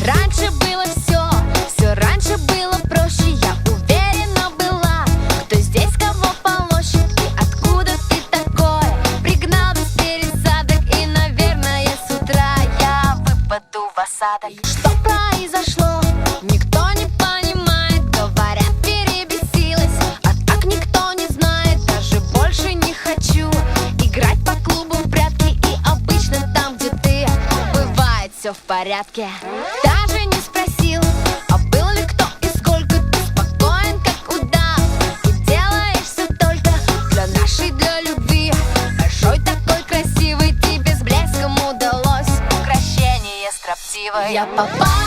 Раньше было все раньше было проще. Я уверена была, кто здесь кого полощет. И откуда ты такое пригнал без пересадок? И, наверное, с утра я выпаду в осадок. Что произошло? Никто не понимает. Говорят, перебесилась, а так никто не знает. Даже больше не хочу играть по клубу в прятки. И обычно там, где ты, бывает все в порядке. Даже не спросил, а был ли кто и сколько. Ты спокоен, как удав, и делаешь все только для нашей, для любви. Большой такой красивый, тебе с блеском удалось укрощение строптивое. Я попала